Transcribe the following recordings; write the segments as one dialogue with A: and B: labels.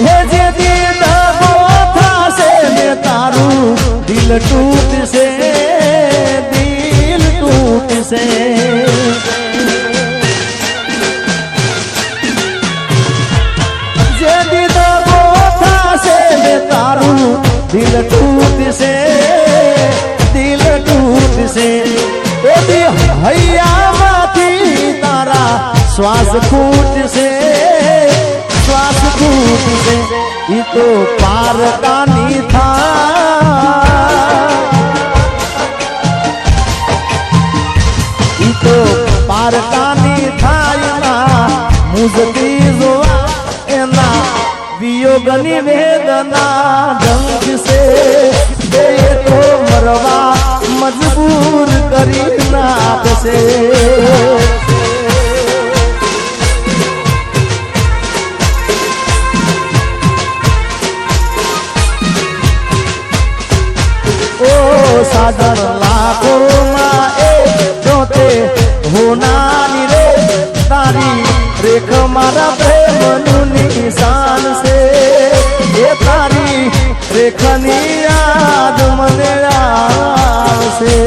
A: हे जे दिल बोथा से ने तारू दिल टूट से जे दिल बोथा से ने तारू दिल टूट से ओदी हैया माथी तारा श्वास फूट से ये तो पार कानी था ये तो पार कानी था मुझकी जो एना वियोगनी वेदना ढंग से ये तो मरवा मजबूर करी नाथ से साधन लाखों माए जोते होना रे तारी रेख मारा प्रेम निशान से ये तारी रेखनी याद मनेरा से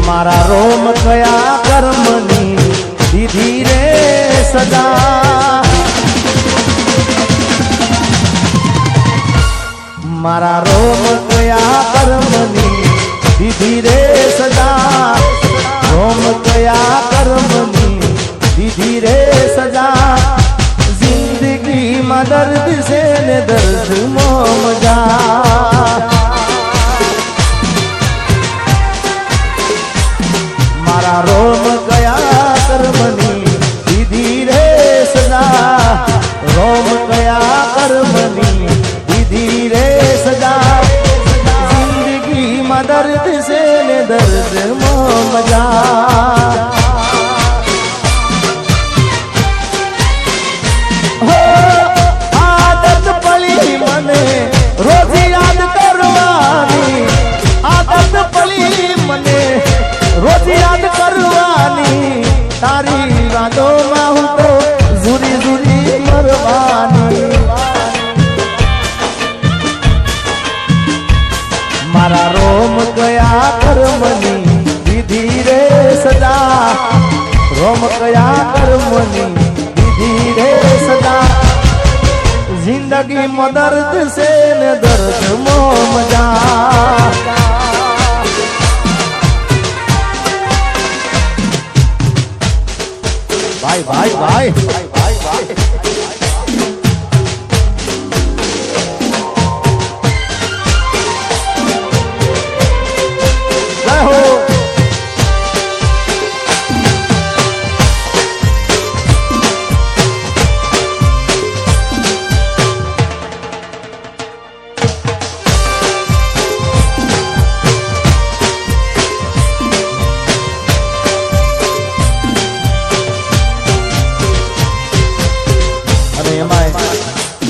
A: मारा रोम कया कर्मनी दीदी रे सदा मारा रोम कया कर्मनी दीदी रे सदा रोम कया कर्मनी दीदी रे सदा जिंदगी में दर्द से ने दर्द मोमजा मारा रोम गया कर्मनी दीदी रे सदा रोम गया कर्मनी दीदी रे सदा जिंदगी में दर्द से ने दर्द मजा हो आदत पली मने रोज याद करवानी आदत पली मने रोज याद करवानी तारी यादों में हूँ तो जुरी जुरी मरवानी मारा रोम गया कर्मनी दीदी रे सदा रोम गया कर्मनी दीदी रे सदा जिंदगी में दर्द से न दर्द मजा भाई जय हो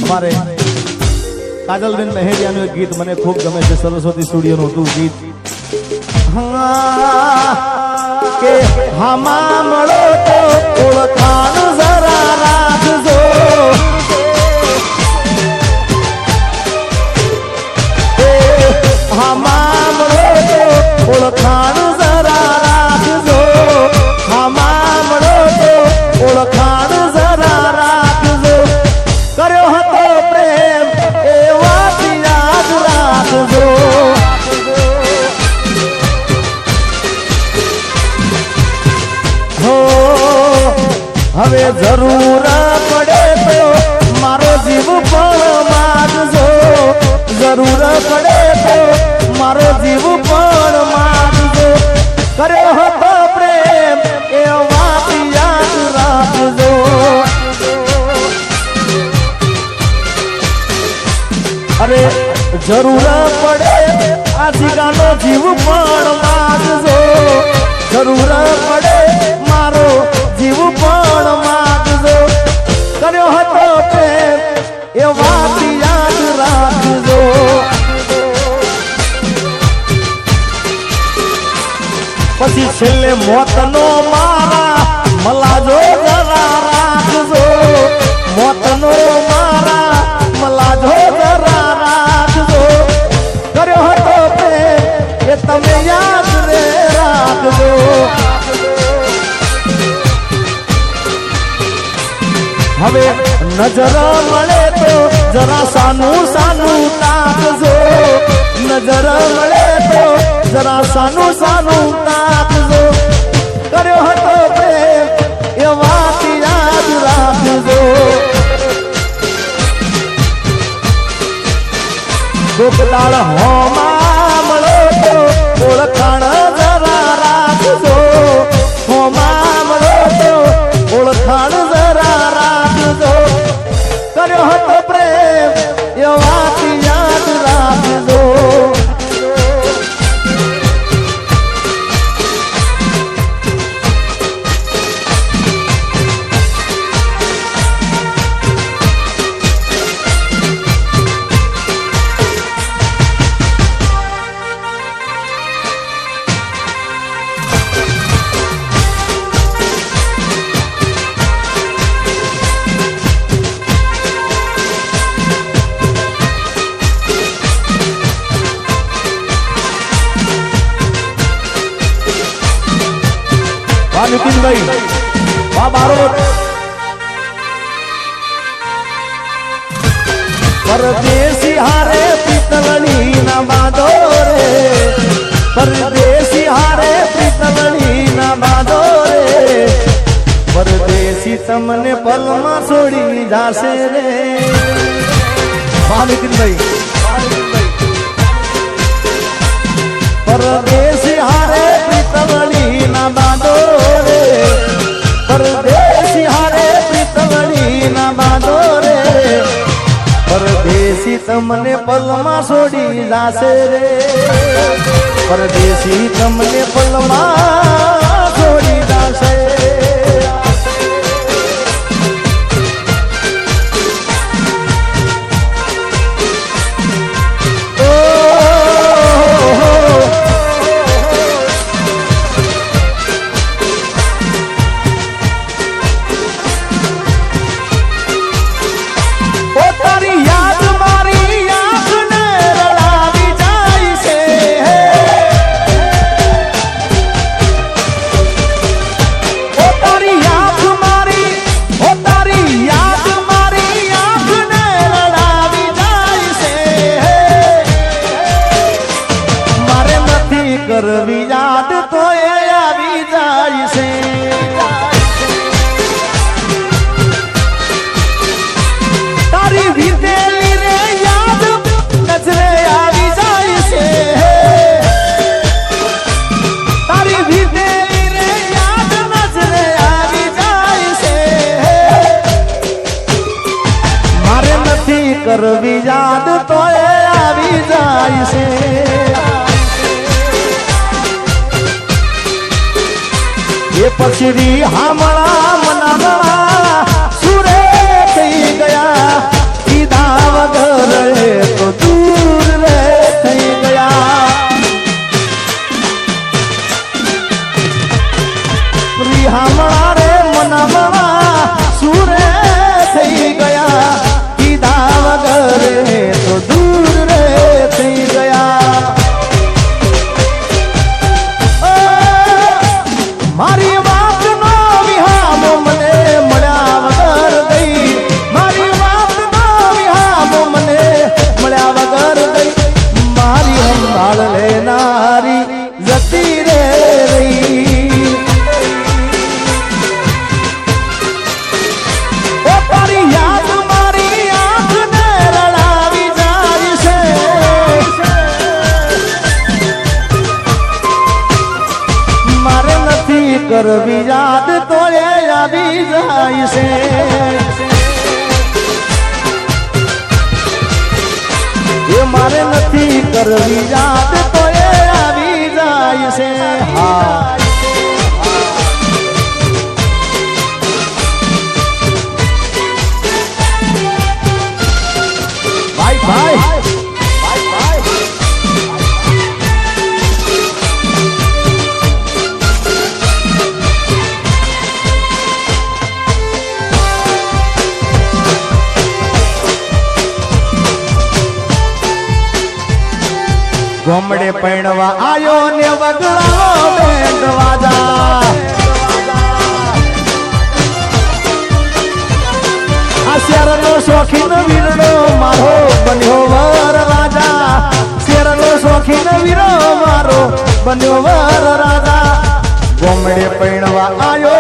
A: हमारे काजलबेन महेरियाનું એક ગીત મને ખૂબ ગમે છે સરસ્વતી સ્ટુડિયોનું હતું ગીત કે હામા મળો તો ઓળખાણ જરા રાખજો હામા મળો તો ઓળખાણ જરા રાખજો હામા મળો તો ઓળખાણ જરા રાખજો કર્યો હતો પ્રેમ એ વાત યાદ રાખજો હો હવે જરૂર પડે તો મારો જીવ પણ માગજો જરૂર પડે તો મારો જીવ પણ માગજો કર્યો હતો પ્રેમ એ વાત યાદ રાખજો જરૂર પડે આ જીગાનો જીવ પણ માગજો, જરૂર પડે મારો જીવ પણ માગજો. કર્યો હતો પ્રેમ એ વાત યાદ રાખજો. પછી છેલ્લે મોતનો મારા મલાજો જરા રાખજો, મોતનો મારા મલાજો જરા રાખજો. કર્યો હતો પ્રેમ એ તમે યાદ રે રાખજો. હવે નજર મળે તો જરા સાનું સાનું તાકજો, નજર મળે તો જરા સાનું સાનું તાકજો. કર્યો હતો પ્રેમ એ વાત યાદ રાખજો. ગોપદાળ હોમાં મળો તો ઓળખાણ જરા રાખજો, હોમાં મળો તો ઓળખાણ જરા રાખજો. કર્યો હતો પ્રેમ એ વાત યાદ રાખજો. નીતિનભાઈ વાહ બારોટ. પરદેશી હારે પિતળની ના બાંધો રે, પરદેશી હારે પિતળની ના બાંધો રે. પરદેશી તમને પલમાં છોડી જાશે રે. વાહ નીતિનભાઈ. પરદેશી હારે પિતળની ના બાંધો રે, પરદેશી હારે પિતળની ના બાંધો રે. પરદેશી તમને પલમાં છોડી જાશે રે, પરદેશી તમને પલમાં છોડી જાશે. કરવી યાદ તો આવી જાય છે. તારી વીતેલી રે યાદ નજરે આવી જાય છે, તારી વીતેલી રે યાદ નજરે આવી જાય છે. મારે નથી કરવી યાદ તો આવી જાય છે. એ પછી હામળા મનામણા સુરે થઈ ગયા, કીધા વગર તો દૂર રે થઈ ગયા. હામળા રે મનામણા સુરે થઈ ગયા, કીધા વગર તો દૂર રે થઈ ગયા. મારી વાત નો વિહામો મને મળ્યા વગર ગઈ, મારી વાત નો વિહામો મને મળ્યા વગર ગઈ. મારી સંભાળ લેનારી જતી રે રહી. ઓ તારી યાદ મારી આંખને રડાવી જાય છે. મારે નથી કરવી યાદ તો આવી જાય છે. એ મારે નથી કરવી યાદ તો એ આવી જાય છે હા ભાઈ ભાઈ ગોમડે પૈણવા આયો ને વગડાવો બેન્ડ વાજા આ શેરનો શોખીન વીરનો મારો બન્યો વર રાજા શેરનો શોખીન વીરો મારો બન્યો વર રાજા ગોમડે પૈણવા આયો